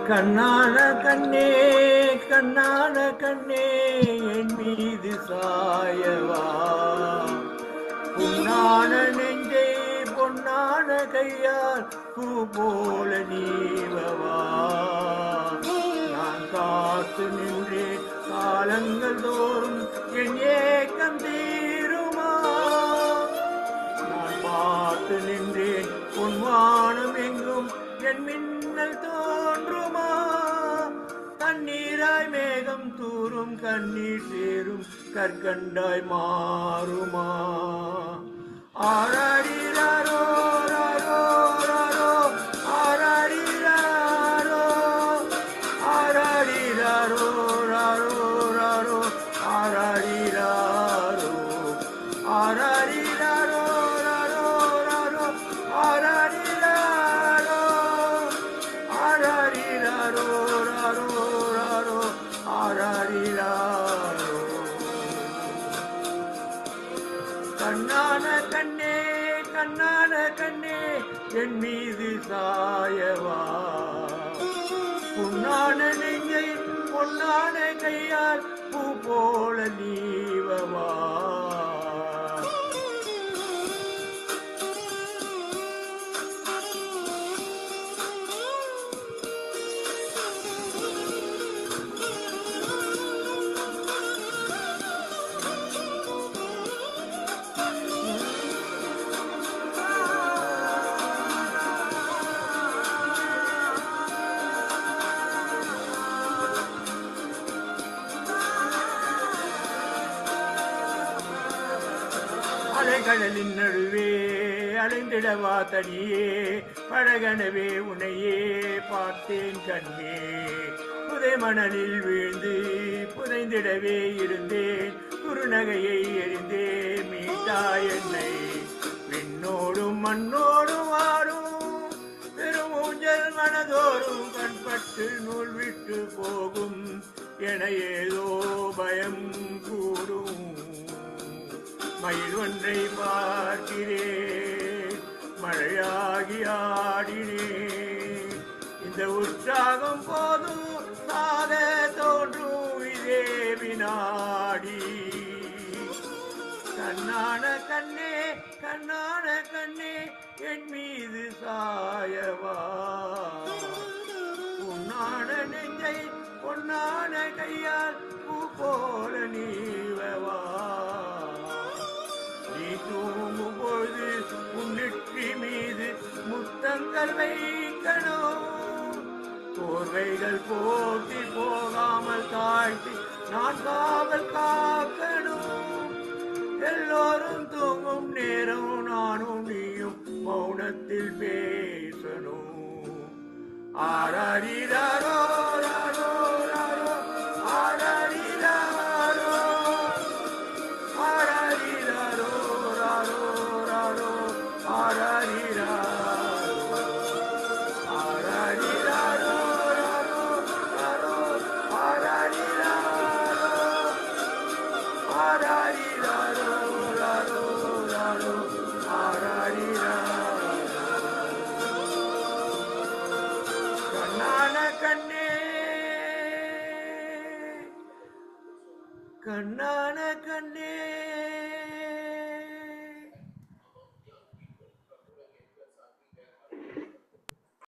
கண்ணான கண்ணே கண்ணான கண்ணே என் மீது சாயவா பொன்னான நெஞ்சை பொன்னான கையால் பூ போல நீவவா நான் காத்து நின்றேன் காலங்கள் தோறும் என் ஏக்கம் தீருமா நான் பார்த்து நின்றேன் பொன்வானம் எங்கும் என் மின்னல் தோன்றுமா தண்ணீராய் மேகம் தூரும் கண்ணீர் சேரும் கற்கண்டாய் மாறுமா ஆராரிராரோ ராரோ ராரோ ஆராரிராரோ ஆராரிராரோ ராரோ ராரோ ஆராரிராரோ ஆராரிராரோ ராரோ ராரோ ஆராரிராரோ ஆராரிராரோ ராரோ ராரோ ஆராரிராரோ கண்ணான கண்ணே கண்ணான கண்ணே என் மீது சாயவா பொன்னான நெஞ்சை பொன்னான கையால் பூ போல நீவவா அலைகடலின் நடுவே அலைந்திடவா தனியே பழகனவே உனையே பார்த்தேன் கண்ணே புதை மணலில் வீழ்ந்து புதைந்திடவே இருந்தேன் குறுநகையை எறிந்தே மீட்டா என்னை விண்ணோடும் மண்ணோடும் ஆடும் பெரும் ஊஞ்சல் மனதோறும் கண்பட்டு நூல் விட்டு போகும் என ஏதோ பயம் கூடும் மயில் ஒன்றை பார்க்கிறேன் மழையாகி ஆடினேன் இந்த உற்சாகம் போதும் சாத தோன்றும் இதே வினாடி கண்ணான கண்ணே கண்ணான கண்ணே என் மீது சாயவா பொன்னான நெஞ்சை பொன்னான கையால் பூ போல நீவவா நீ தூங்கும் பொழுது உன்னிற்றி மீது முத்தங்கள் வைக்கணும் போர்வைகள் போட்டி போகாமல் தாழ்த்தி நான் காவல் காக்கணும் எல்லோரும் தூங்கும் நேரம் நானும் நீயும் மௌனத்தில் பேசணும் ஆராரிராரோ ராரோ ராரோ ஆராரிராரோ ஆராரிராரோ ராரோ ராரோ ஆராரிராரோ ஆராரிராரோ ராரோ ராரோ ஆராரிராரோ ஆராரிராரோ ராரோ ராரோ ஆராரிராரோ கண்ணான கண்ணே கண்ணான கண்ணே